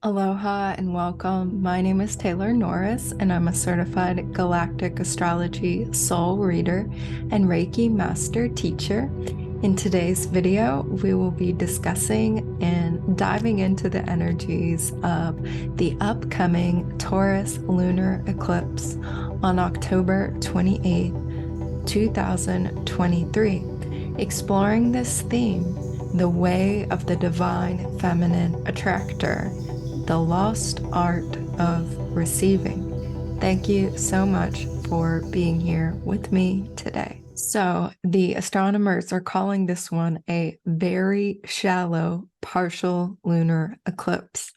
Aloha and welcome. My name is Taylor Norris, and I'm a certified Galactic Astrology soul reader and Reiki master teacher. In today's video, we will be discussing and diving into the energies of the upcoming Taurus Lunar Eclipse on October 28th, 2023. Exploring this theme, the way of the divine feminine attractor, the lost art of receiving. Thank you so much for being here with me today. So, the astronomers are calling this one a very shallow partial lunar eclipse.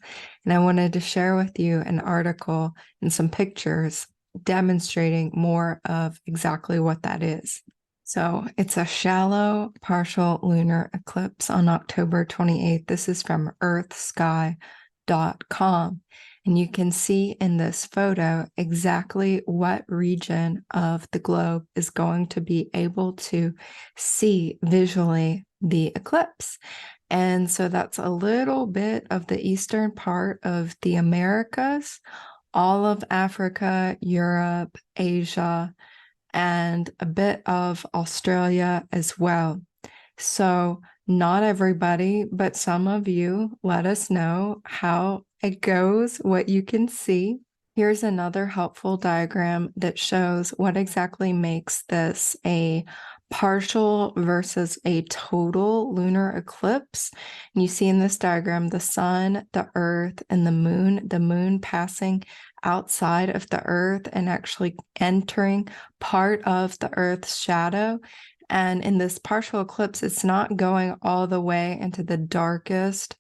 And I wanted to share with you an article and some pictures demonstrating more of exactly what that is. So, it's a shallow partial lunar eclipse on October 28th. This is from EarthSky.com. And you can see in this photo exactly what region of the globe is going to be able to see visually the eclipse. And so that's a little bit of the eastern part of the Americas, all of Africa, Europe, Asia, and a bit of Australia as well. So not everybody, but some of you, let us know how it goes, what you can see. Here's another helpful diagram that shows what exactly makes this a partial versus a total lunar eclipse. And you see in this diagram, the sun, the earth, and the moon passing outside of the earth and actually entering part of the earth's shadow. And in this partial eclipse, it's not going all the way into the darkest,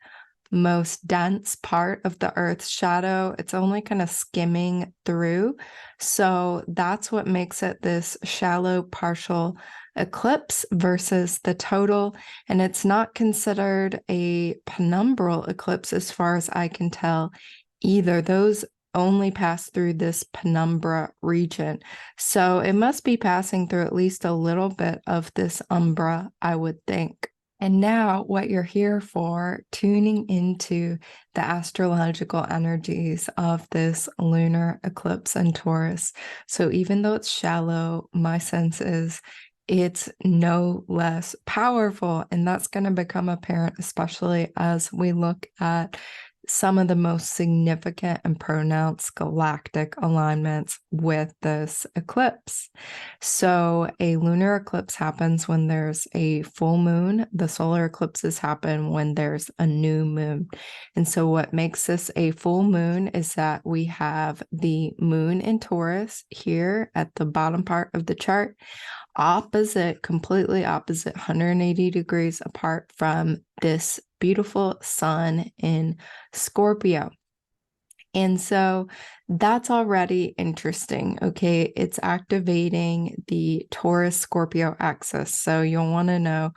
most dense part of the Earth's shadow. It's only kind of skimming through. So that's what makes it this shallow partial eclipse versus the total. And it's not considered a penumbral eclipse as far as I can tell either. Those only pass through this penumbra region. So it must be passing through at least a little bit of this umbra, I would think. And now what you're here for, tuning into the astrological energies of this lunar eclipse in Taurus. So even though it's shallow, my sense is it's no less powerful. And that's going to become apparent, especially as we look at some of the most significant and pronounced galactic alignments with this eclipse. So a lunar eclipse happens when there's a full moon. The solar eclipses happen when there's a new moon. And so what makes this a full moon is that we have the moon in Taurus here at the bottom part of the chart, completely opposite, 180 degrees apart from this beautiful sun in Scorpio. And so that's already interesting. Okay, it's activating the Taurus Scorpio axis. So you'll want to know,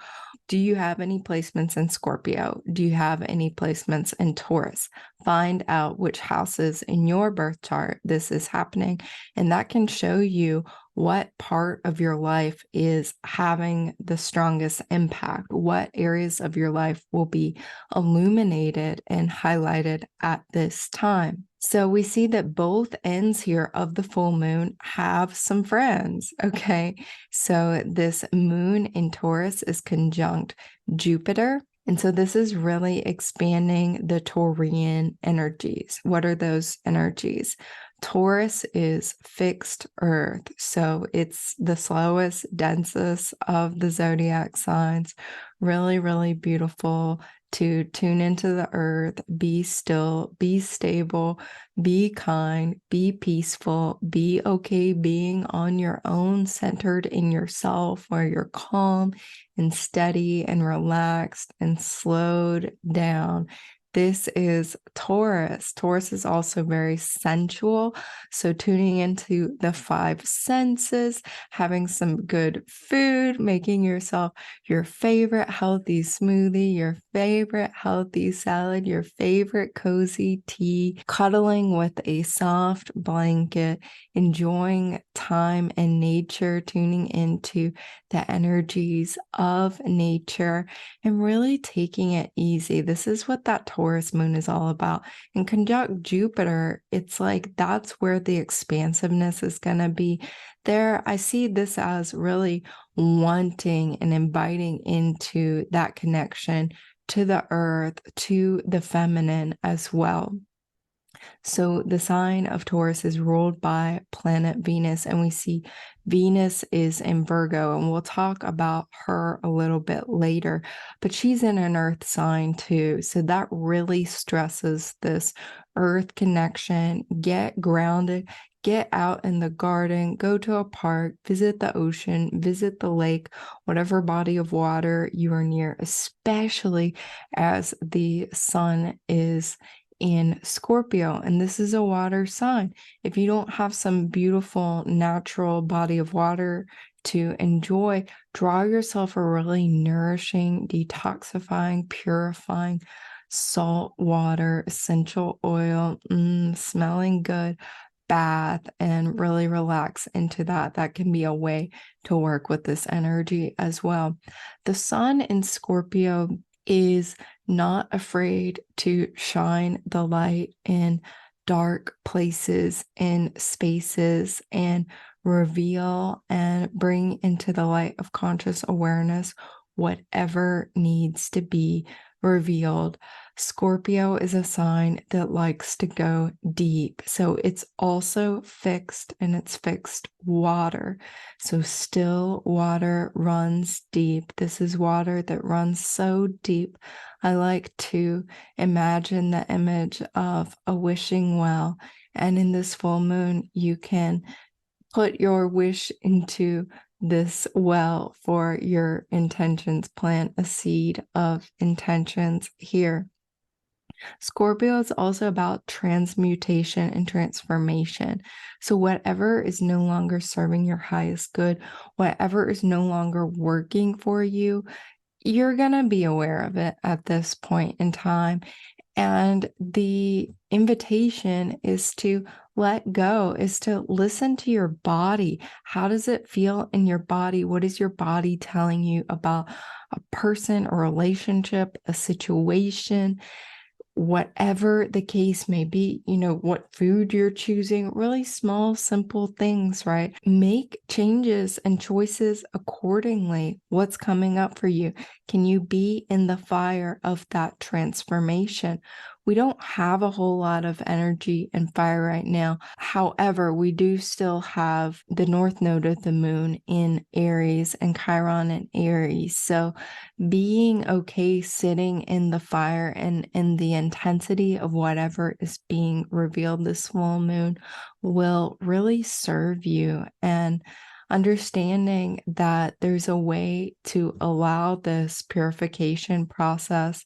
do you have any placements in Scorpio? Do you have any placements in Taurus? Find out which houses in your birth chart this is happening. And that can show you what part of your life is having the strongest impact, what areas of your life will be illuminated and highlighted at this time. So we see that both ends here of the full moon have some friends, okay? So this moon in Taurus is conjunct Jupiter. And so this is really expanding the Taurian energies. What are those energies? Taurus is fixed earth. So it's the slowest, densest of the zodiac signs. Really, really beautiful to tune into the earth, be still, be stable, be kind, be peaceful, be okay being on your own, centered in yourself, where you're calm and steady and relaxed and slowed down. This is Taurus. Taurus is also very sensual. So tuning into the five senses, having some good food, making yourself your favorite healthy smoothie, your favorite healthy salad, your favorite cozy tea, cuddling with a soft blanket, enjoying time in nature, tuning into the energies of nature and really taking it easy. This is what that Taurus moon is all about. In conjunct Jupiter, it's like that's where the expansiveness is going to be. There, I see this as really wanting and inviting into that connection to the earth, to the feminine as well. So the sign of Taurus is ruled by planet Venus, and we see Venus is in Virgo, and we'll talk about her a little bit later, but she's in an earth sign too. So that really stresses this earth connection. Get grounded, get out in the garden, go to a park, visit the ocean, visit the lake, whatever body of water you are near, especially as the sun is in Scorpio, and this is a water sign. If you don't have some beautiful natural body of water to enjoy, draw yourself a really nourishing, detoxifying, purifying salt water, essential oil, smelling good bath, and really relax into that. That can be a way to work with this energy as well. The sun in Scorpio is not afraid to shine the light in dark places and spaces and reveal and bring into the light of conscious awareness whatever needs to be revealed. Scorpio is a sign that likes to go deep. So it's also fixed, and it's fixed water. So still water runs deep. This is water that runs so deep. I like to imagine the image of a wishing well. And in this full moon, you can put your wish into this well for your intentions. Plant a seed of intentions here. Scorpio is also about transmutation and transformation. So whatever is no longer serving your highest good, whatever is no longer working for you, you're going to be aware of it at this point in time. And the invitation is to let go, is to listen to your body. How does it feel in your body? What is your body telling you about a person, a relationship, a situation? Whatever the case may be, what food you're choosing, really small, simple things, right? Make changes and choices accordingly. What's coming up for you? Can you be in the fire of that transformation? We don't have a whole lot of energy and fire right now. However, we do still have the north node of the moon in Aries and Chiron in Aries. So being okay sitting in the fire and in the intensity of whatever is being revealed this full moon will really serve you. And understanding that there's a way to allow this purification process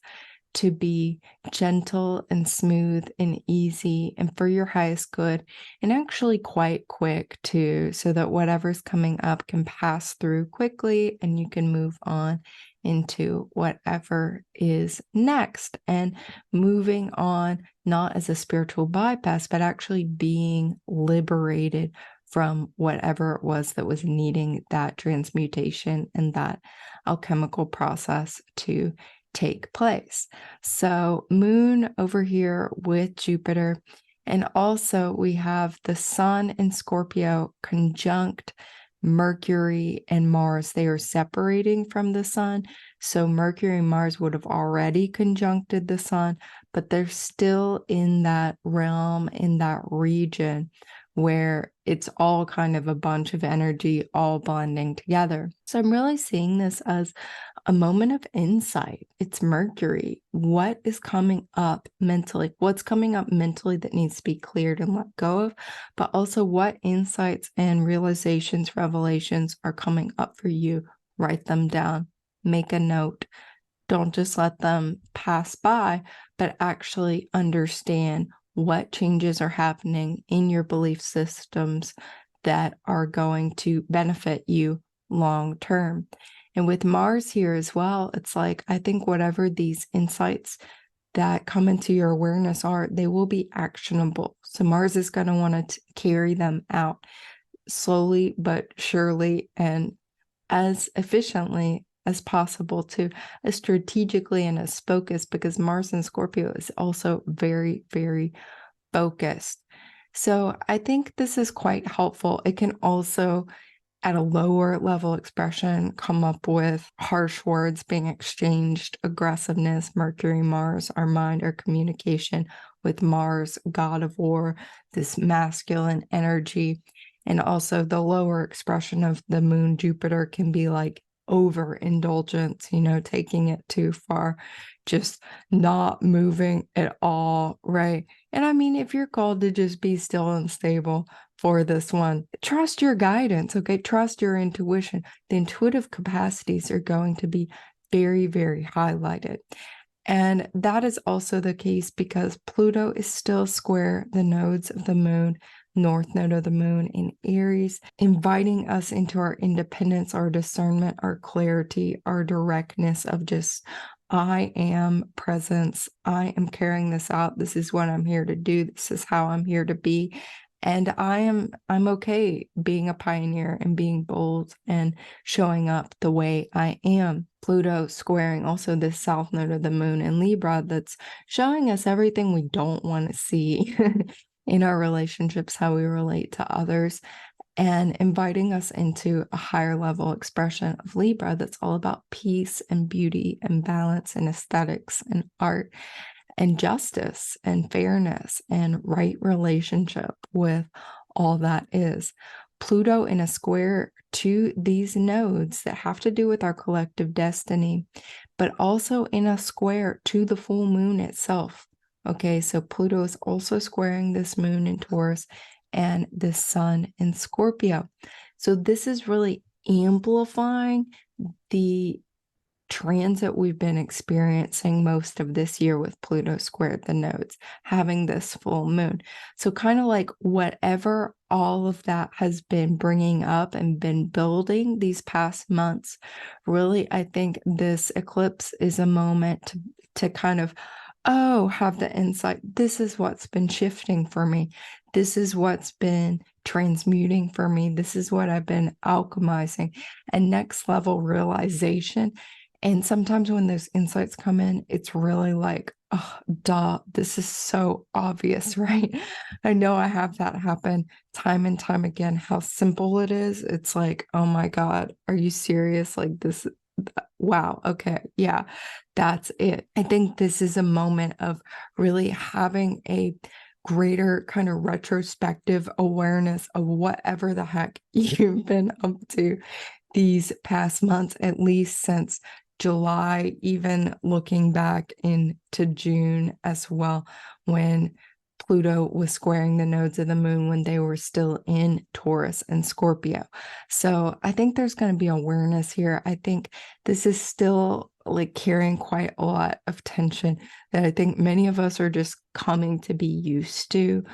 to be gentle and smooth and easy and for your highest good, and actually quite quick too, so that whatever's coming up can pass through quickly and you can move on into whatever is next, and moving on not as a spiritual bypass, but actually being liberated from whatever it was that was needing that transmutation and that alchemical process to take place. So moon over here with Jupiter, and also we have the sun in Scorpio conjunct Mercury and Mars. They are separating from the sun. So Mercury and Mars would have already conjuncted the sun, but they're still in that realm, in that region where it's all kind of a bunch of energy all blending together. So I'm really seeing this as a moment of insight. It's Mercury. What is coming up mentally? What's coming up mentally that needs to be cleared and let go of? But also what insights and realizations, revelations are coming up for you? Write them down. Make a note. Don't just let them pass by, but actually understand what changes are happening in your belief systems that are going to benefit you long term. And with Mars here as well, it's like, I think whatever these insights that come into your awareness are, they will be actionable. So Mars is going to want to carry them out slowly but surely, and as efficiently as possible, to as strategically and as focused, because Mars in Scorpio is also very, very focused. So I think this is quite helpful. It can also, at a lower level expression, come up with harsh words being exchanged, aggressiveness, Mercury, Mars, our mind, our communication with Mars, god of war, this masculine energy. And also the lower expression of the moon, Jupiter, can be like overindulgence, taking it too far, just not moving at all, right? And I mean, if you're called to just be still and stable for this one, trust your guidance, okay? Trust your intuition. The intuitive capacities are going to be very, very highlighted. And that is also the case because Pluto is still square the nodes of the moon, north node of the moon in Aries, inviting us into our independence, our discernment, our clarity, our directness of just, I am presence. I am carrying this out. This is what I'm here to do. This is how I'm here to be. And I'm okay being a pioneer and being bold and showing up the way I am. Pluto squaring also this south node of the moon in Libra, that's showing us everything we don't want to see in our relationships, how we relate to others, and inviting us into a higher level expression of Libra that's all about peace and beauty and balance and aesthetics and art and justice and fairness and right relationship with all that is. Pluto in a square to these nodes that have to do with our collective destiny, but also in a square to the full moon itself. Okay, so Pluto is also squaring this moon in Taurus and the sun in Scorpio. So this is really amplifying the transit we've been experiencing most of this year with Pluto squared the nodes, having this full moon. So kind of like whatever all of that has been bringing up and been building these past months, really, I think this eclipse is a moment to kind of, have the insight. This is what's been shifting for me. This is what's been transmuting for me. This is what I've been alchemizing, and next level realization. And sometimes when those insights come in, it's really like, oh, duh, this is so obvious, right? I know I have that happen time and time again, how simple it is. It's like, oh my God, are you serious? Like this, wow, okay, yeah, that's it. I think this is a moment of really having a greater kind of retrospective awareness of whatever the heck you've been up to these past months, at least since July, even looking back into June as well, when Pluto was squaring the nodes of the moon when they were still in Taurus and Scorpio. So I think there's going to be awareness here. I think this is still like carrying quite a lot of tension that I think many of us are just coming to be used to.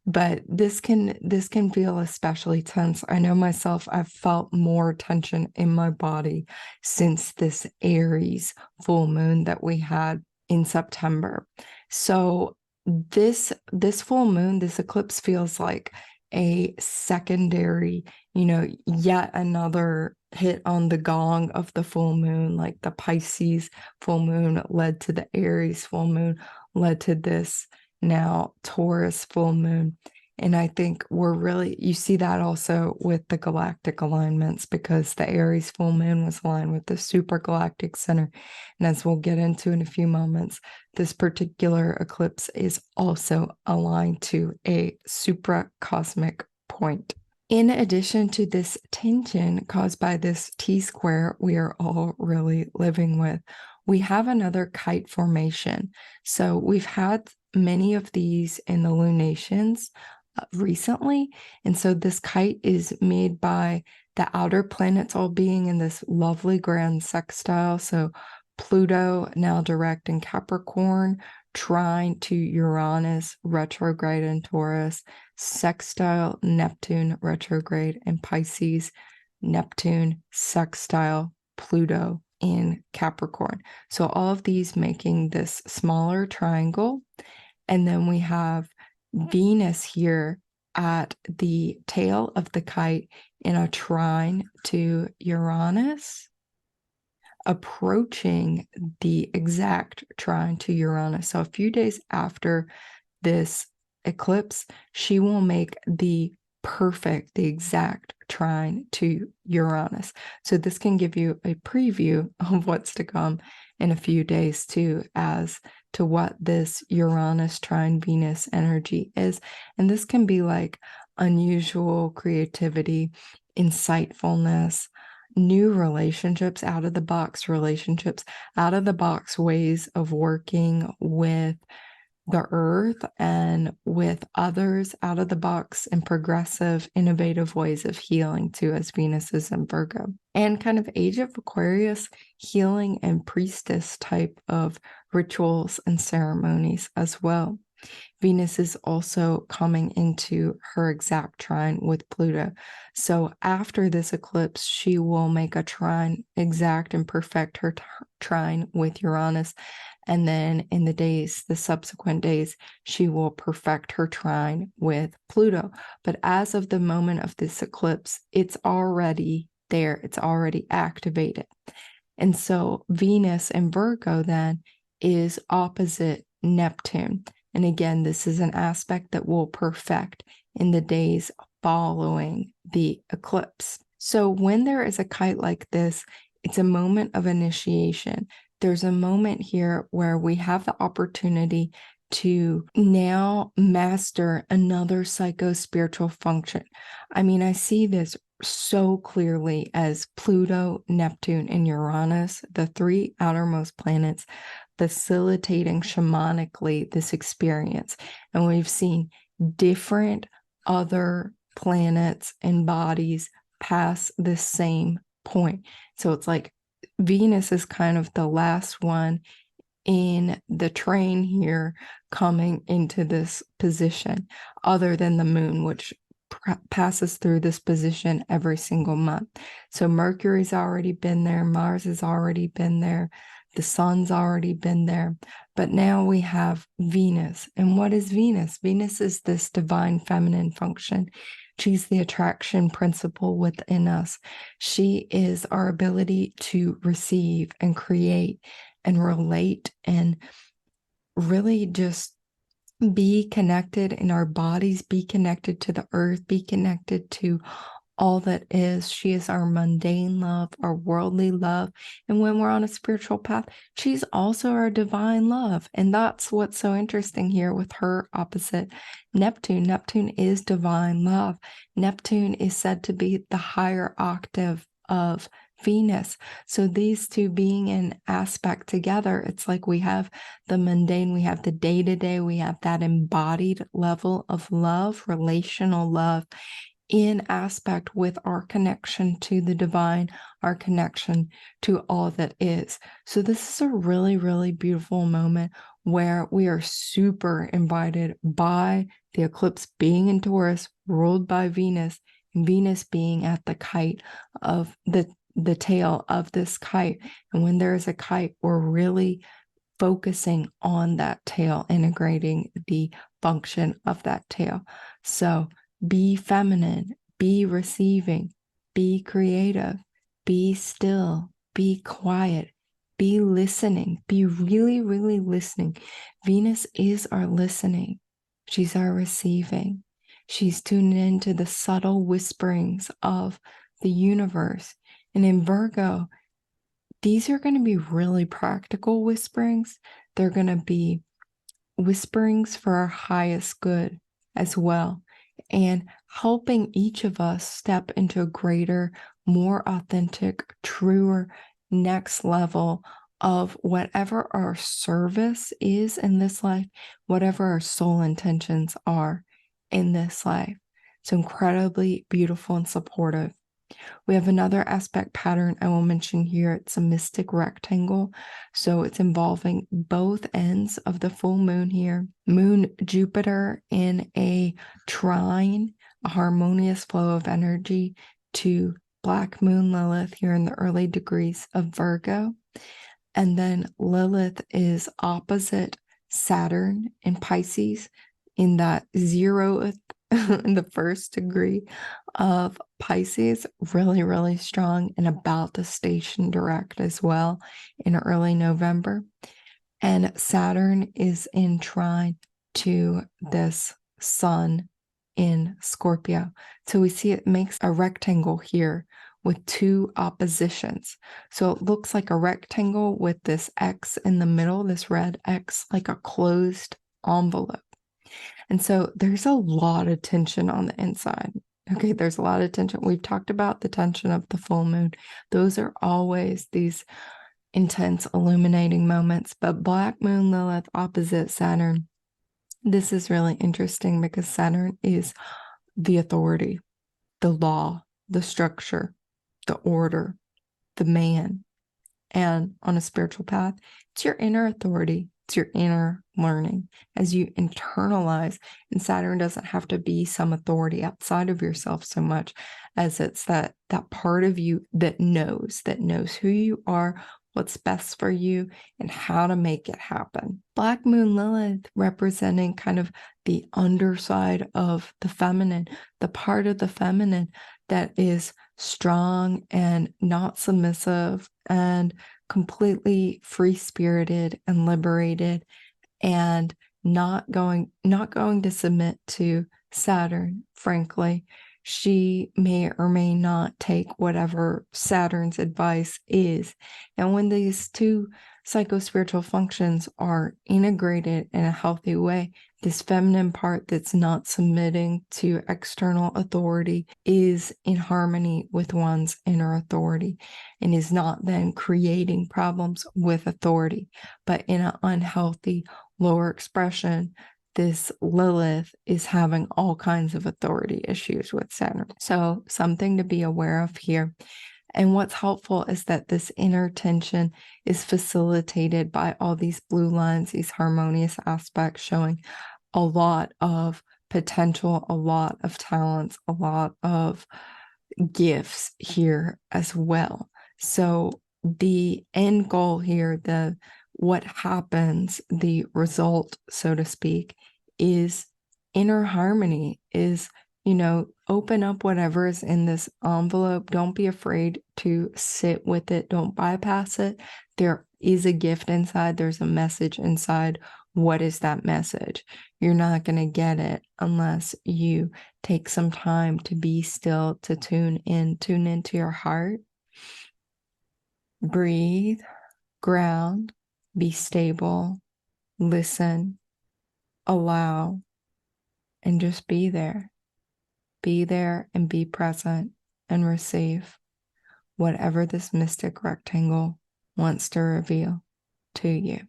But this can feel especially tense. I know myself, I've felt more tension in my body since this Aries full moon that we had in September. So this full moon, this eclipse feels like a secondary, yet another hit on the gong of the full moon. Like the Pisces full moon led to the Aries full moon, led to this now Taurus full moon. And I think you see that also with the galactic alignments, because the Aries full moon was aligned with the super galactic center. And as we'll get into in a few moments, this particular eclipse is also aligned to a supracosmic point. In addition to this tension caused by this T-square we are all really living with, we have another kite formation. So we've had many of these in the lunations recently. And so this kite is made by the outer planets all being in this lovely grand sextile. So Pluto now direct in Capricorn, trine to Uranus retrograde in Taurus, sextile Neptune retrograde in Pisces, Neptune sextile Pluto in Capricorn. So all of these making this smaller triangle. And then we have Venus here at the tail of the kite in a trine to Uranus, approaching the exact trine to Uranus. So a few days after this eclipse, she will make the exact trine to Uranus. So this can give you a preview of what's to come in a few days too, as to what this Uranus trine Venus energy is. And this can be like unusual creativity, insightfulness, new relationships, out of the box relationships, out of the box ways of working with the earth and with others, out of the box and progressive, innovative ways of healing too, as Venus is in Virgo. And kind of Age of Aquarius healing and priestess type of rituals and ceremonies as well. Venus is also coming into her exact trine with Pluto. So after this eclipse, she will make a trine, exact and perfect her trine with Uranus. And then in the subsequent days, she will perfect her trine with Pluto. But as of the moment of this eclipse, it's already there. It's already activated. And so Venus in Virgo then is opposite Neptune. And again, this is an aspect that will perfect in the days following the eclipse. So when there is a kite like this, it's a moment of initiation. There's a moment here where we have the opportunity to now master another psycho-spiritual function. I mean, I see this so clearly as Pluto, Neptune, and Uranus, the three outermost planets, facilitating shamanically this experience. And we've seen different other planets and bodies pass the same point. So it's like Venus is kind of the last one in the train here coming into this position, other than the moon, which passes through this position every single month. So Mercury's already been there, Mars has already been there, the sun's already been there, but now we have Venus. And what is Venus? Venus is this divine feminine function. She's the attraction principle within us. She is our ability to receive and create and relate and really just be connected in our bodies, be connected to the earth, be connected to all that is. She is our mundane love, our worldly love. And when we're on a spiritual path, she's also our divine love. And that's what's so interesting here with her opposite Neptune. Neptune is divine love. Neptune is said to be the higher octave of Venus. So these two being in aspect together, it's like we have the mundane, we have the day-to-day, we have that embodied level of love, relational love, in aspect with our connection to the divine, our connection to all that is. So this is a really, really beautiful moment where we are super invited by the eclipse being in Taurus, ruled by Venus, and Venus being at the kite of the tail of this kite. And when there is a kite, we're really focusing on that tail, integrating the function of that tail. So be feminine, be receiving, be creative, be still, be quiet, be listening, be really, really listening. Venus is our listening. She's our receiving. She's tuned into the subtle whisperings of the universe. And in Virgo, these are going to be really practical whisperings. They're going to be whisperings for our highest good as well, and helping each of us step into a greater, more authentic, truer next level of whatever our service is in this life, whatever our soul intentions are in this life. It's incredibly beautiful and supportive. We have another aspect pattern I will mention here. It's a mystic rectangle. So it's involving both ends of the full moon here. Moon Jupiter in a trine, a harmonious flow of energy to Black Moon Lilith here in the early degrees of Virgo. And then Lilith is opposite Saturn in Pisces in that 0th in the first degree of Pisces, really, really strong and about to station direct as well in early November. And Saturn is in trine to this sun in Scorpio. So we see it makes a rectangle here with two oppositions. So it looks like a rectangle with this X in the middle, this red X, like a closed envelope. And so there's a lot of tension on the inside. Okay, there's a lot of tension. We've talked about the tension of the full moon. Those are always these intense, illuminating moments. But Black Moon Lilith opposite Saturn, this is really interesting because Saturn is the authority, the law, the structure, the order, the man. And on a spiritual path, it's your inner authority. It's your inner learning as you internalize. And Saturn doesn't have to be some authority outside of yourself so much as it's that part of you that knows who you are, what's best for you, and how to make it happen. Black Moon Lilith representing kind of the underside of the feminine, the part of the feminine that is strong and not submissive and completely free-spirited and liberated and not going to submit to Saturn, frankly. She may or may not take whatever Saturn's advice is. And when these two psychospiritual functions are integrated in a healthy way, this feminine part that's not submitting to external authority is in harmony with one's inner authority and is not then creating problems with authority, but in an unhealthy, lower expression. This Lilith is having all kinds of authority issues with Saturn. So something to be aware of here. And what's helpful is that this inner tension is facilitated by all these blue lines, these harmonious aspects showing a lot of potential, a lot of talents, a lot of gifts here as well. So the end goal here, what happens, the result, so to speak, is inner harmony, is, open up whatever is in this envelope. Don't be afraid to sit with it. Don't bypass it. There is a gift inside. There's a message inside. What is that message? You're not going to get it unless you take some time to be still, to tune into your heart. Breathe, ground, be stable, listen, allow, and just be there. Be there and be present and receive whatever this mystic rectangle wants to reveal to you.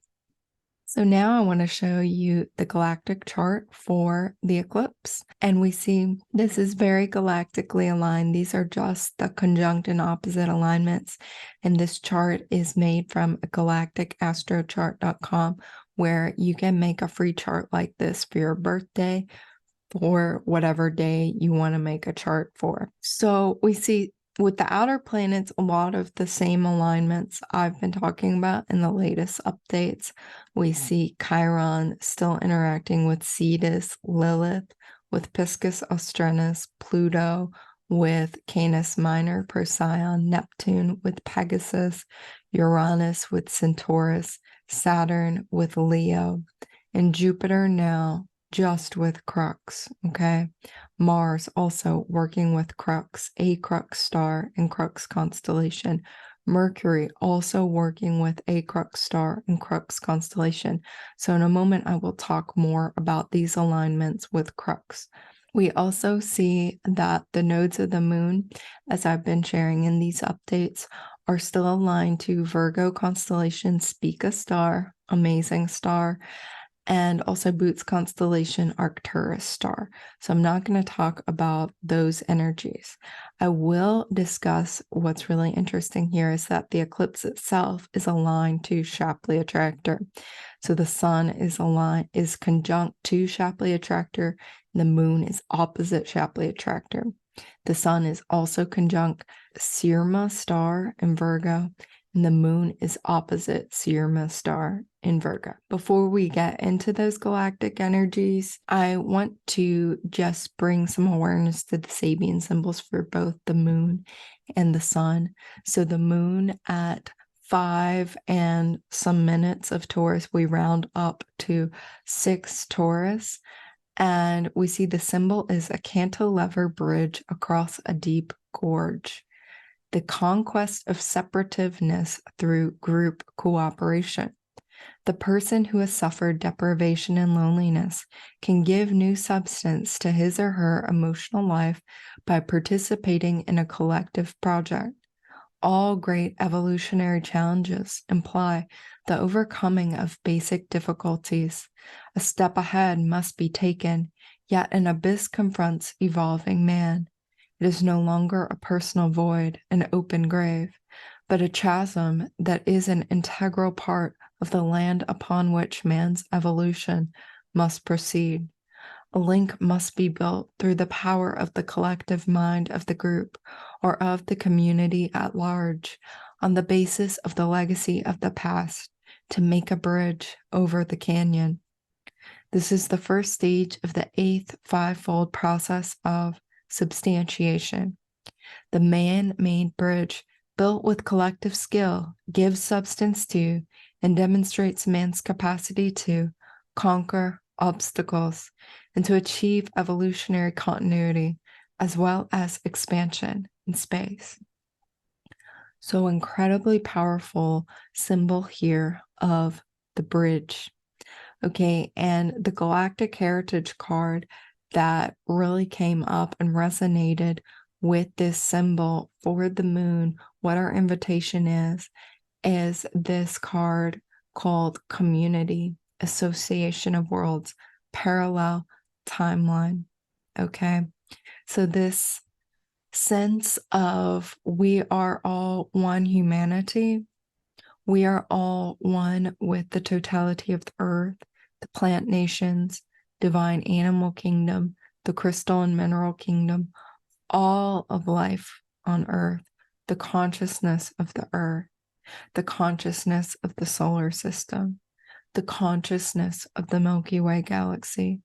So now I want to show you the galactic chart for the eclipse. And we see this is very galactically aligned. These are just the conjunct and opposite alignments. And this chart is made from galacticastrochart.com, where you can make a free chart like this for your birthday, for whatever day you want to make a chart for. So we see with the outer planets, a lot of the same alignments I've been talking about in the latest updates. We see Chiron still interacting with Cetus, Lilith, with Piscis Austrinus, Pluto, with Canis Minor, Procyon, Neptune with Pegasus, Uranus with Centaurus, Saturn with Leo, and Jupiter now just with Crux, okay? Mars also working with Crux, Acrux star and Crux constellation. Mercury also working with Acrux star and Crux constellation. So in a moment, I will talk more about these alignments with Crux. We also see that the nodes of the moon, as I've been sharing in these updates, are still aligned to Virgo constellation, Spica star, amazing star, and also Boots constellation, Arcturus star. So I'm not going to talk about those energies. I will discuss what's really interesting here is that the eclipse itself is aligned to Shapley Attractor. So the sun is conjunct to Shapley Attractor. The moon is opposite Shapley Attractor. The sun is also conjunct Syrma star in Virgo, and the moon is opposite Syrma star in Virgo. Before we get into those galactic energies, I want to just bring some awareness to the Sabian symbols for both the moon and the sun. So the moon at 5 and some minutes of Taurus, we round up to 6 Taurus, and we see the symbol is a cantilever bridge across a deep gorge. The conquest of separativeness through group cooperation. The person who has suffered deprivation and loneliness can give new substance to his or her emotional life by participating in a collective project. All great evolutionary challenges imply the overcoming of basic difficulties. A step ahead must be taken, yet an abyss confronts evolving man. It is no longer a personal void, an open grave, but a chasm that is an integral part of the land upon which man's evolution must proceed. A link must be built through the power of the collective mind of the group or of the community at large on the basis of the legacy of the past to make a bridge over the canyon. This is the first stage of the 8th fivefold process of substantiation. The man-made bridge, built with collective skill, gives substance to and demonstrates man's capacity to conquer obstacles and to achieve evolutionary continuity as well as expansion in space. So incredibly powerful symbol here of the bridge. Okay, and the Galactic Heritage card that really came up and resonated with this symbol for the moon, what our invitation is this card called Community, Association of Worlds, Parallel Timeline. Okay, so this sense of we are all one humanity, we are all one with the totality of the earth, the plant nations, divine animal kingdom, the crystal and mineral kingdom, all of life on earth, the consciousness of the earth, the consciousness of the solar system, the consciousness of the Milky Way galaxy,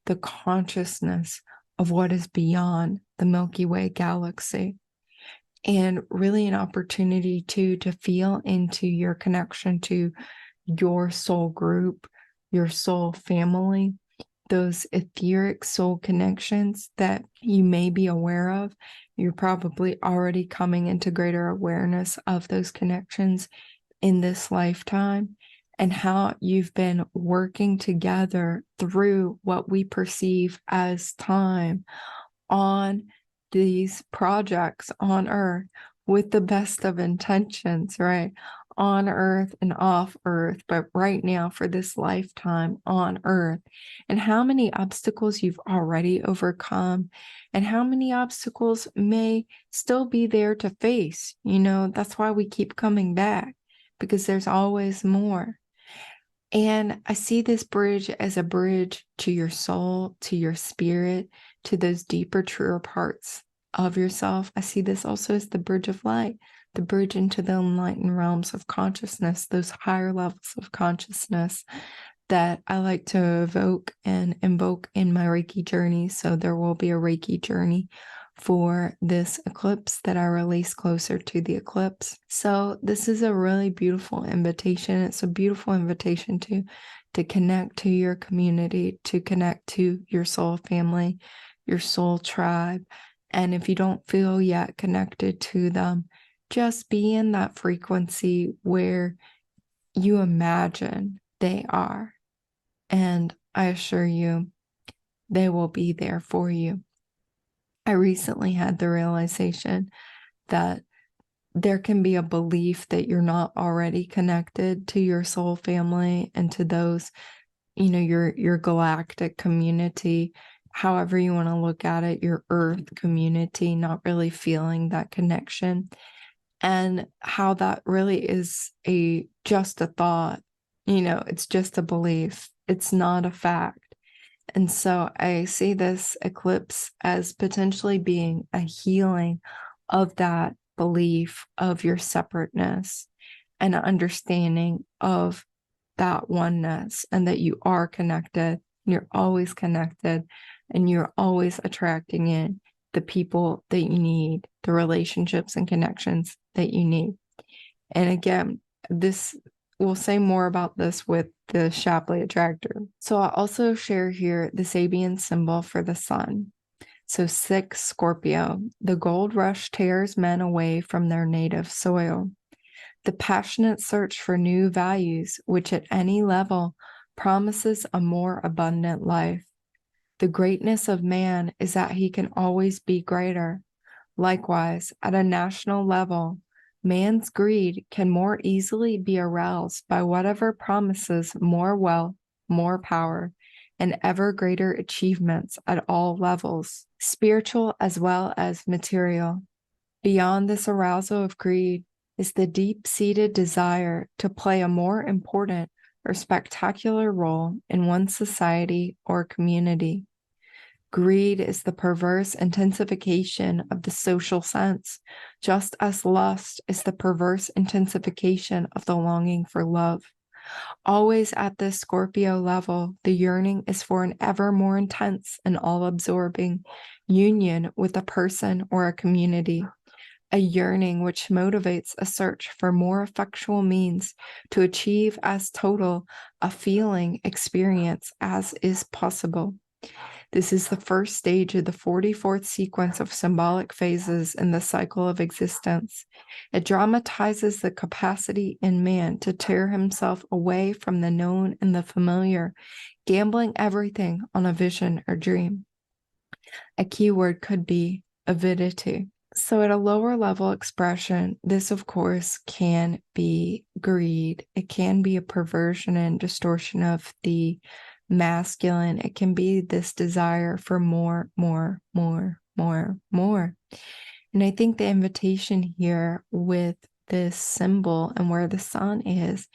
the consciousness of what is beyond the Milky Way galaxy, and really an opportunity to feel into your connection to your soul group, your soul family, those etheric soul connections that you may be aware of. You're probably already coming into greater awareness of those connections in this lifetime and how you've been working together through what we perceive as time on these projects on Earth with the best of intentions, right? On Earth and off Earth, but right now for this lifetime on Earth, and how many obstacles you've already overcome, and how many obstacles may still be there to face. You know, that's why we keep coming back, because there's always more. And I see this bridge as a bridge to your soul, to your spirit, to those deeper, truer parts of yourself. I see this also as the bridge of light, the bridge into the enlightened realms of consciousness, those higher levels of consciousness that I like to evoke and invoke in my Reiki journey. So there will be a Reiki journey for this eclipse that I release closer to the eclipse. So this is a really beautiful invitation. It's a beautiful invitation to connect to your community, to connect to your soul family, your soul tribe. And if you don't feel yet connected to them, just be in that frequency where you imagine they are. And I assure you, they will be there for you. I recently had the realization that there can be a belief that you're not already connected to your soul family and to those, you know, your galactic community, however you want to look at it, your earth community, not really feeling that connection, and how that really is just a thought. You know, it's just a belief. It's not a fact. And so I see this eclipse as potentially being a healing of that belief of your separateness and an understanding of that oneness, and that you are connected, you're always connected, and you're always attracting in the people that you need, the relationships and connections that you need. And again, we'll say more about this with the Shapley Attractor. So I'll also share here the Sabian symbol for the sun. So 6 Scorpio, the gold rush tears men away from their native soil. The passionate search for new values, which at any level promises a more abundant life. The greatness of man is that he can always be greater. Likewise, at a national level, man's greed can more easily be aroused by whatever promises more wealth, more power, and ever greater achievements at all levels, spiritual as well as material. Beyond this arousal of greed is the deep-seated desire to play a more important or spectacular role in one's society or community. Greed is the perverse intensification of the social sense, just as lust is the perverse intensification of the longing for love. Always at this Scorpio level, the yearning is for an ever more intense and all-absorbing union with a person or a community. A yearning which motivates a search for more effectual means to achieve as total a feeling experience as is possible. This is the first stage of the 44th sequence of symbolic phases in the cycle of existence. It dramatizes the capacity in man to tear himself away from the known and the familiar, gambling everything on a vision or dream. A key word could be avidity. So at a lower level expression, this of course can be greed. It can be a perversion and distortion of the masculine. It can be this desire for more. And I think the invitation here with this symbol and where the sun is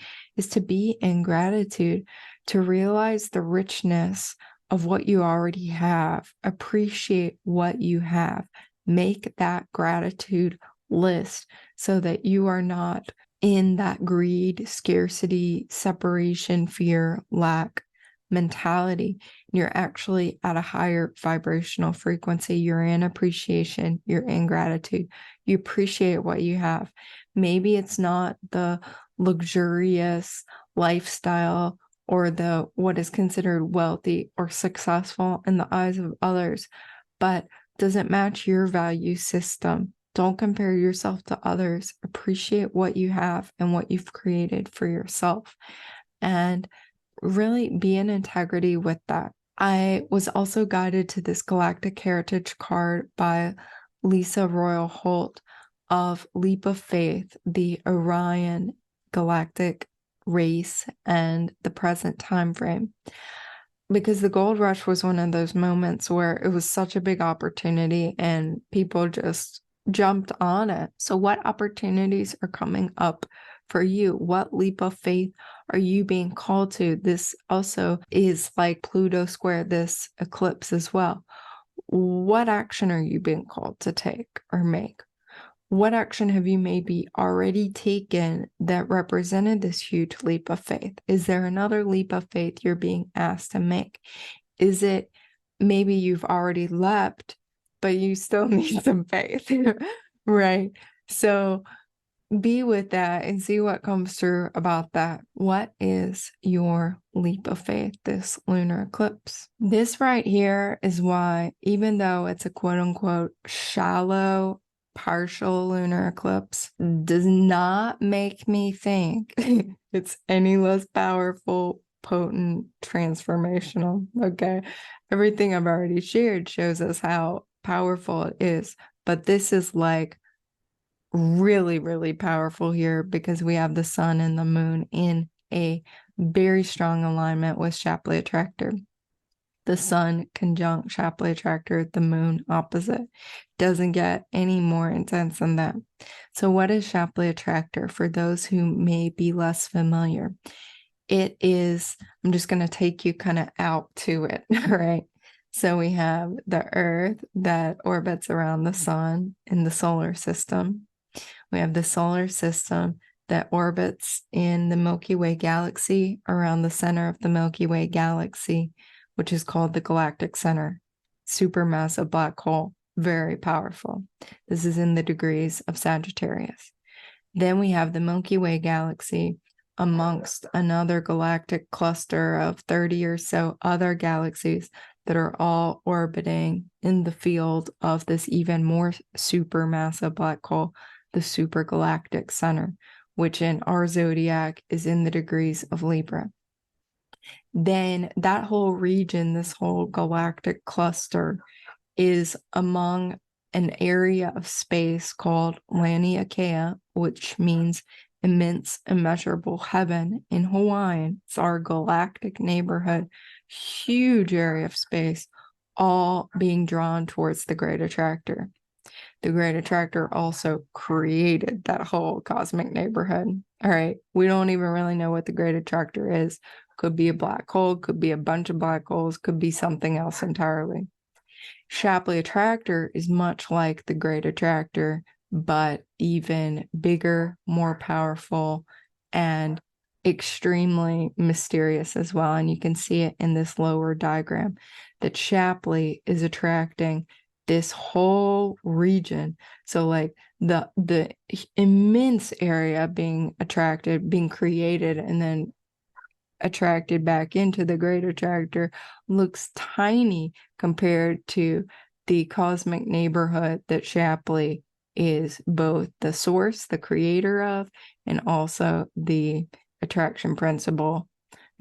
to be in gratitude, to realize the richness of what you already have, appreciate what you have. Make that gratitude list so that you are not in that greed, scarcity, separation, fear, lack mentality. You're actually at a higher vibrational frequency. You're in appreciation. You're in gratitude. You appreciate what you have. Maybe it's not the luxurious lifestyle or the what is considered wealthy or successful in the eyes of others, but doesn't match your value system. Don't compare yourself to others. Appreciate what you have and what you've created for yourself, and really be in integrity with that. I was also guided to this Galactic Heritage card by Lisa Royal Holt of Leap of Faith, the Orion galactic race, and the present time frame. Because the gold rush was one of those moments where it was such a big opportunity and people just jumped on it. So what opportunities are coming up for you? What leap of faith are you being called to? This also is like Pluto square this eclipse as well. What action are you being called to take or make? What action have you maybe already taken that represented this huge leap of faith? Is there another leap of faith you're being asked to make? Is it maybe you've already leapt, but you still need some faith, right? So be with that and see what comes through about that. What is your leap of faith this lunar eclipse? This right here is why, even though it's a quote unquote shallow partial lunar eclipse, does not make me think it's any less powerful, potent, transformational. Okay. Everything I've already shared shows us how powerful it is. But this is like really, really powerful here because we have the sun and the moon in a very strong alignment with Shapley Attractor. The sun conjunct Shapley Attractor, the moon opposite. Doesn't get any more intense than that. So what is Shapley Attractor for those who may be less familiar? It is, I'm just going to take you kind of out to it, right? So we have the Earth that orbits around the sun in the solar system. We have the solar system that orbits in the Milky Way galaxy around the center of the Milky Way galaxy, which is called the galactic center. Supermassive black hole, very powerful. This is in the degrees of Sagittarius. Then we have the Milky Way galaxy amongst another galactic cluster of 30 or so other galaxies that are all orbiting in the field of this even more supermassive black hole, the supergalactic center, which in our zodiac is in the degrees of Libra. Then that whole region, this whole galactic cluster, is among an area of space called Laniakea, which means immense, immeasurable heaven in Hawaiian. It's our galactic neighborhood, huge area of space, all being drawn towards the Great Attractor. The Great Attractor also created that whole cosmic neighborhood. All right, we don't even really know what the Great Attractor is. Could be a black hole, could be a bunch of black holes, could be something else entirely. Shapley Attractor is much like the Great Attractor, but even bigger, more powerful, and extremely mysterious as well. And you can see it in this lower diagram that Shapley is attracting this whole region. So like the immense area being attracted, being created, and then attracted back into the Great Attractor looks tiny compared to the cosmic neighborhood that Shapley is both the source, the creator of, and also the attraction principle,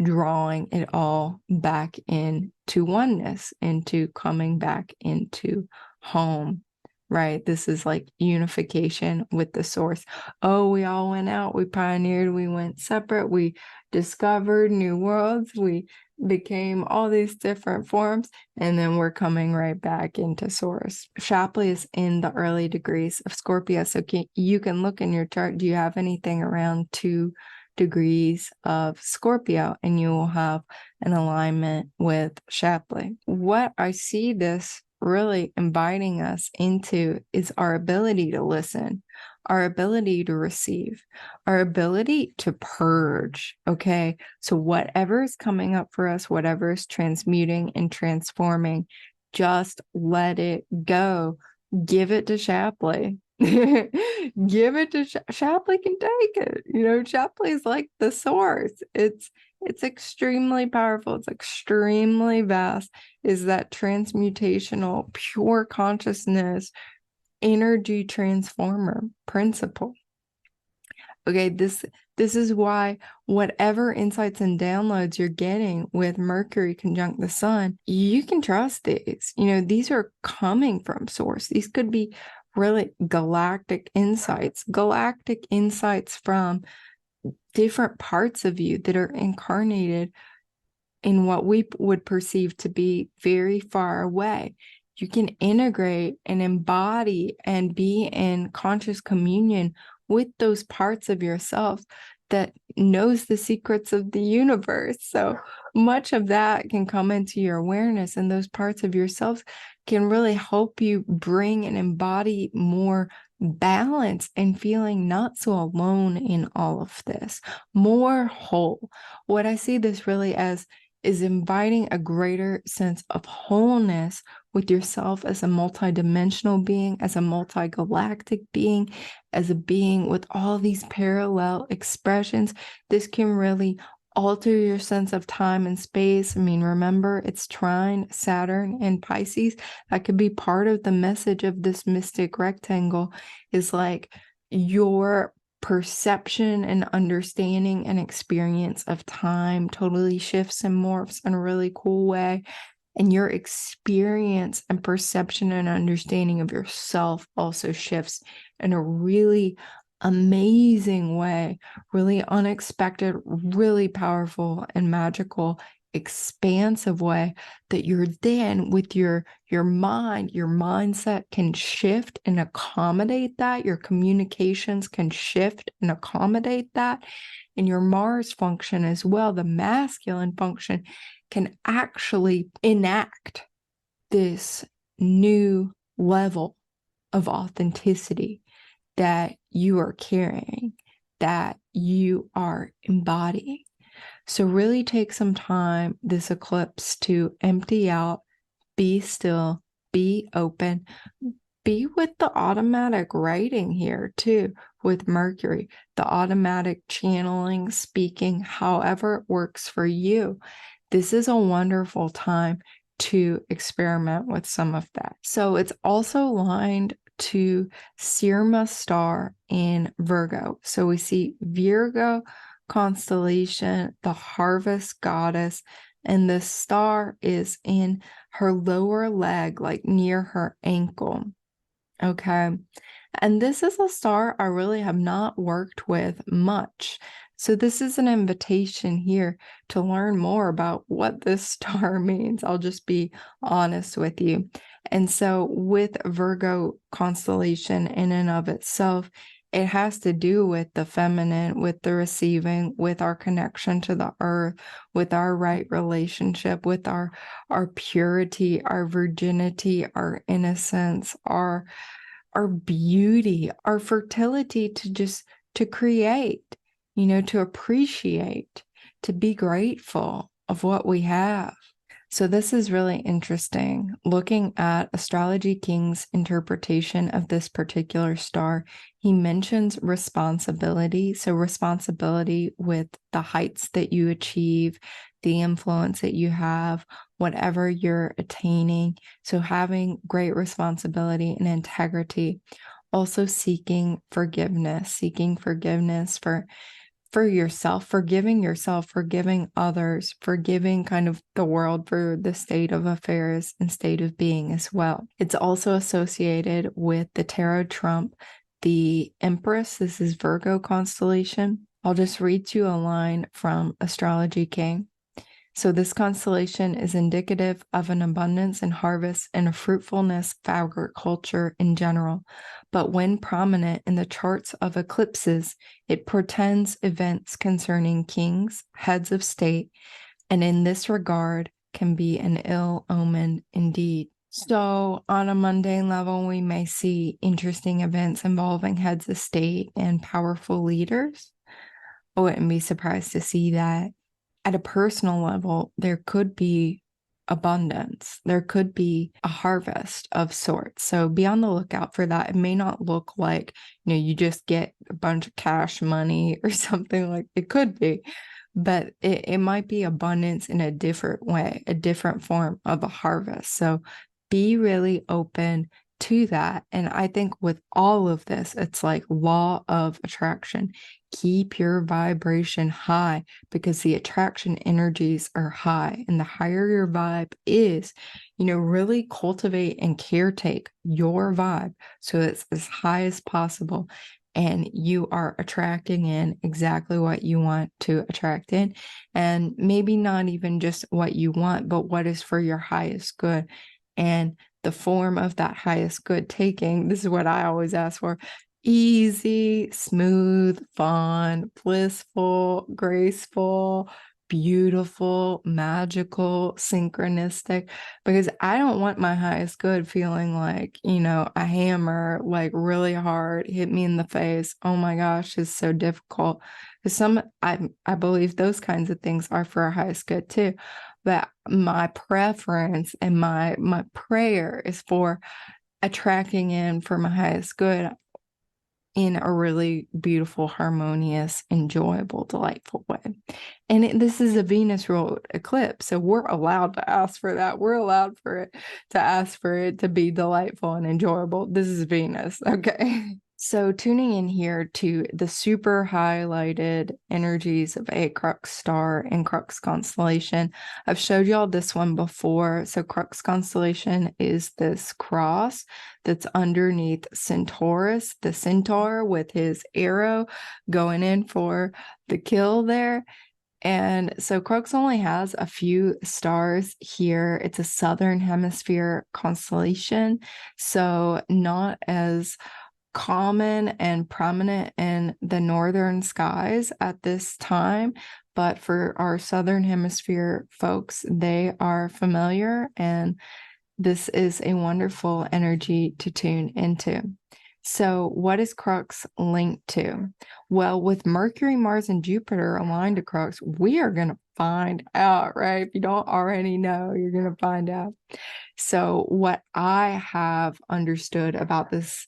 drawing it all back into oneness, into coming back into home, right? This is like unification with the source. Oh, we all went out, we pioneered, we went separate, we discovered new worlds, we became all these different forms, and then we're coming right back into source. Shapley is in the early degrees of Scorpio, so you can look in your chart. Do you have anything around 2 degrees of Scorpio? And you will have an alignment with Shapley. What I see this really inviting us into is our ability to listen, our ability to receive, our ability to purge. Okay, so whatever is coming up for us, whatever is transmuting and transforming, just let it go. Give it to Shapley. Give it to Shapley. Can take it. You know, Shapley is like the source. It's extremely powerful. It's extremely vast. Is that transmutational, pure consciousness, energy transformer principle. Okay, this is why whatever insights and downloads you're getting with Mercury conjunct the sun, you can trust these. You know, these are coming from source. These could be really galactic insights from different parts of you that are incarnated in what we would perceive to be very far away. You can integrate and embody and be in conscious communion with those parts of yourself that knows the secrets of the universe. So much of that can come into your awareness, and those parts of yourself can really help you bring and embody more balance and feeling not so alone in all of this, more whole. What I see this really as is inviting a greater sense of wholeness with yourself as a multidimensional being, as a multi-galactic being, as a being with all these parallel expressions. This can really alter your sense of time and space. I mean, remember, it's trine Saturn and Pisces. That could be part of the message of this mystic rectangle, is like your perception and understanding and experience of time totally shifts and morphs in a really cool way. And your experience and perception and understanding of yourself also shifts in a really amazing way, really unexpected, really powerful and magical, expansive way, that you're then with your mind, your mindset can shift and accommodate that. Your communications can shift and accommodate that. And your Mars function as well, the masculine function, can actually enact this new level of authenticity that you are carrying. that you are embodying. So really take some time this eclipse to empty out, be still, be open, be with the automatic writing here too, with Mercury, the automatic channeling, speaking, however it works for you. This is a wonderful time to experiment with some of that. So it's also aligned to Syrma star in Virgo. So we see Virgo constellation, the harvest goddess, and the star is in her lower leg, like near her ankle. Okay. And this is a star I really have not worked with much. So this is an invitation here to learn more about what this star means. I'll just be honest with you. And so with Virgo constellation in and of itself, it has to do with the feminine, with the receiving, with our connection to the earth, with our right relationship, with our purity, our virginity, our innocence, our beauty, our fertility to create, to appreciate, to be grateful of what we have. So this is really interesting. Looking at Astrology King's interpretation of this particular star, he mentions responsibility. So responsibility with the heights that you achieve, the influence that you have, whatever you're attaining. So having great responsibility and integrity. Also seeking forgiveness for yourself, forgiving others, forgiving kind of the world for the state of affairs and state of being as well. It's also associated with the tarot trump, the Empress. This is Virgo constellation. I'll just read you a line from Astrology King. So this constellation is indicative of an abundance and harvest and a fruitfulness of agriculture in general. But when prominent in the charts of eclipses, it portends events concerning kings, heads of state, and in this regard can be an ill omen indeed. So on a mundane level, we may see interesting events involving heads of state and powerful leaders. I wouldn't be surprised to see that. At a personal level, there could be abundance. There could be a harvest of sorts. So be on the lookout for that. It may not look like, you just get a bunch of cash money or something like it could be, but it might be abundance in a different way, a different form of a harvest. So be really open to that. And I think with all of this, it's like law of attraction. Keep your vibration high because the attraction energies are high, and the higher your vibe is, really cultivate and caretake your vibe so it's as high as possible, and you are attracting in exactly what you want to attract in, and maybe not even just what you want, but what is for your highest good. And the form of that highest good taking, this is what I always ask for: easy, smooth, fun, blissful, graceful, beautiful, magical, synchronistic, because I don't want my highest good feeling like, a hammer, like really hard, hit me in the face. Oh my gosh, it's so difficult. Because I believe those kinds of things are for our highest good too. But my preference and my prayer is for attracting in for my highest good in a really beautiful, harmonious, enjoyable, delightful way. And this is a Venus ruled eclipse, so we're allowed to ask for that. We're allowed to ask for it to be delightful and enjoyable. This is Venus, okay? So tuning in here to the super highlighted energies of Acrux star and Crux constellation. I've showed y'all this one before. So Crux constellation is this cross that's underneath Centaurus, the centaur with his arrow going in for the kill there. And so Crux only has a few stars here. It's a southern hemisphere constellation, so not as common and prominent in the northern skies at this time, but for our southern hemisphere folks, they are familiar, and this is a wonderful energy to tune into. So, what is Crux linked to? Well, with Mercury, Mars, and Jupiter aligned to Crux, we are going to find out, right? If you don't already know, you're going to find out. So, what I have understood about this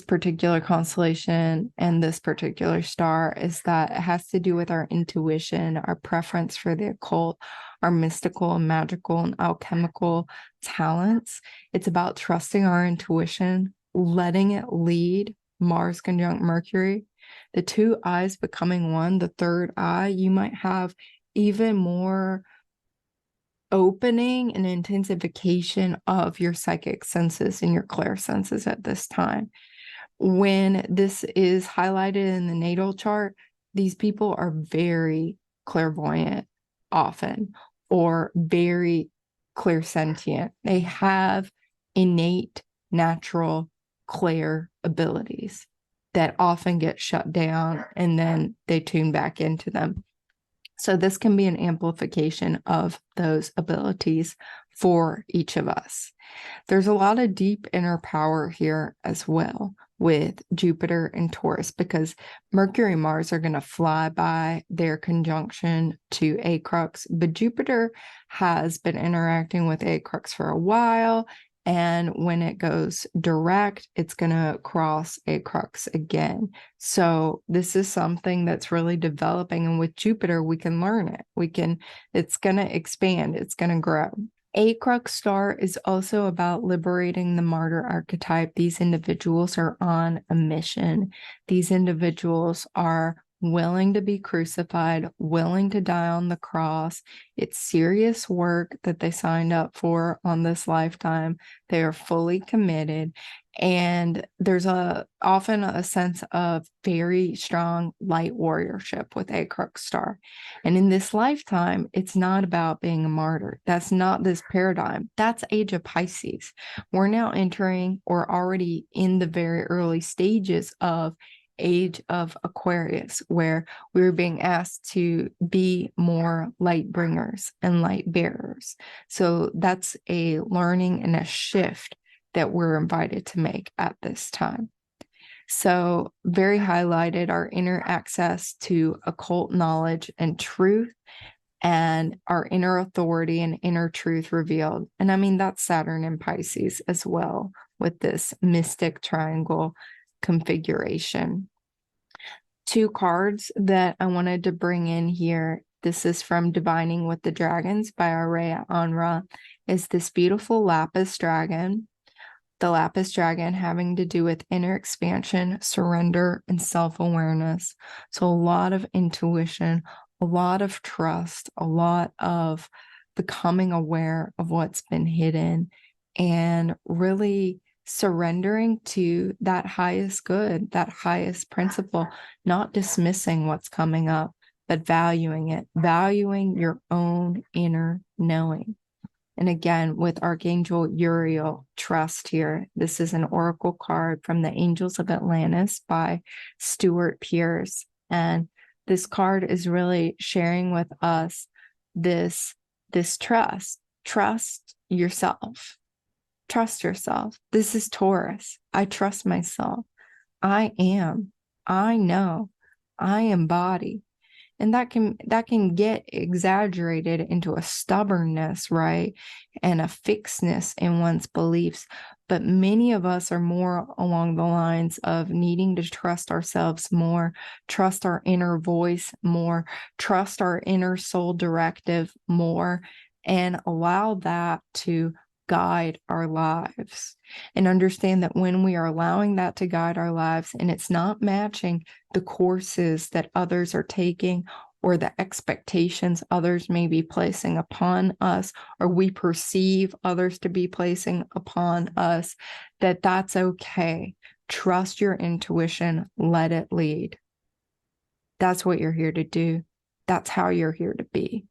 particular constellation and this particular star is that it has to do with our intuition, our preference for the occult, our mystical and magical and alchemical talents. It's about trusting our intuition, letting it lead. Mars conjunct Mercury, the two eyes becoming one, the third eye, you might have even more opening and intensification of your psychic senses and your clairsenses at this time. When this is highlighted in the natal chart, these people are very clairvoyant often, or very clairsentient. They have innate, natural clair abilities that often get shut down and then they tune back into them. So this can be an amplification of those abilities for each of us. There's a lot of deep inner power here as well with Jupiter and Taurus, because Mercury and Mars are going to fly by their conjunction to Acrux, but Jupiter has been interacting with Acrux for a while. And when it goes direct, it's going to cross Acrux again. So this is something that's really developing. And with Jupiter, we can learn it. It's going to expand. It's going to grow. Acrux star is also about liberating the martyr archetype. These individuals are on a mission. These individuals are willing to be crucified, willing to die on the cross. It's serious work that they signed up for on this lifetime. They are fully committed. And there's often a sense of very strong light warriorship with Acrux star. And in this lifetime, it's not about being a martyr. That's not this paradigm. That's age of Pisces. We're now entering, or already in the very early stages of age of Aquarius, where we were being asked to be more light bringers and light bearers. So that's a learning and a shift that we're invited to make at this time. So very highlighted our inner access to occult knowledge and truth, and our inner authority and inner truth revealed. And I mean, that's Saturn and Pisces as well with this mystic triangle configuration. Two cards that I wanted to bring in here. This is from Divining with the Dragons by Araya Anra. Is this beautiful lapis dragon. The lapis dragon having to do with inner expansion, surrender, and self-awareness. So a lot of intuition, a lot of trust, a lot of becoming aware of what's been hidden, and really surrendering to that highest good, that highest principle, not dismissing what's coming up, but valuing it, valuing your own inner knowing. And again, with Archangel Uriel, trust here. This is an oracle card from the Angels of Atlantis by Stuart Pearce. And this card is really sharing with us this trust. Trust yourself. Trust yourself. This is Taurus. I trust myself. I am. I know. I embody. And that can get exaggerated into a stubbornness, right? And a fixedness in one's beliefs. But many of us are more along the lines of needing to trust ourselves more, trust our inner voice more, trust our inner soul directive more, and allow that to guide our lives. And understand that when we are allowing that to guide our lives and it's not matching the courses that others are taking or the expectations others may be placing upon us, or we perceive others to be placing upon us, that's okay. Trust your intuition, let it lead. That's what you're here to do. That's how you're here to be.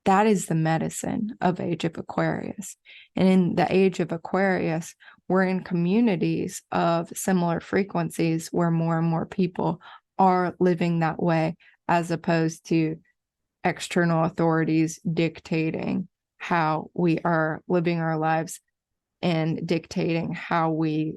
That is the medicine of Age of Aquarius. And in the Age of Aquarius, we're in communities of similar frequencies where more and more people are living that way, as opposed to external authorities dictating how we are living our lives and dictating how we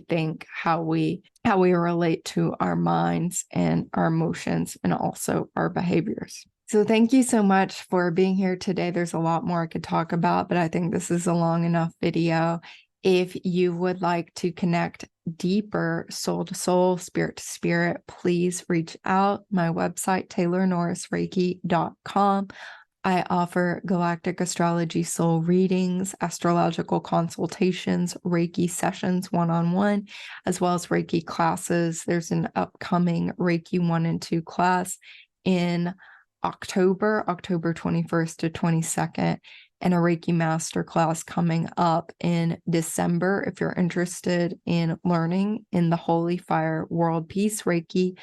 think, how we relate to our minds and our emotions and also our behaviors. So thank you so much for being here today. There's a lot more I could talk about, but I think this is a long enough video. If you would like to connect deeper, soul to soul, spirit to spirit, please reach out. My website, taylornorrisreiki.com. I offer Galactic Astrology soul readings, astrological consultations, Reiki sessions one-on-one, as well as Reiki classes. There's an upcoming Reiki 1 and 2 class in October 21st to 22nd, and a Reiki masterclass coming up in December if you're interested in learning in the Holy Fire World Peace Reiki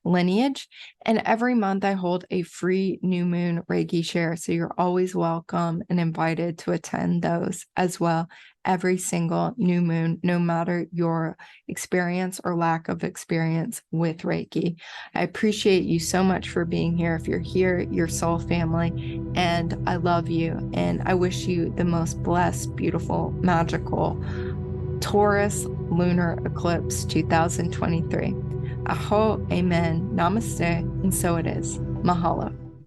lineage. And every month I hold a free new moon Reiki share, so you're always welcome and invited to attend those as well. Every single new moon, no matter your experience or lack of experience with Reiki. I appreciate you so much for being here. If you're here, your soul family, and I love you, and I wish you the most blessed, beautiful, magical Taurus Lunar Eclipse 2023. Aho, amen, namaste, and so it is. Mahalo.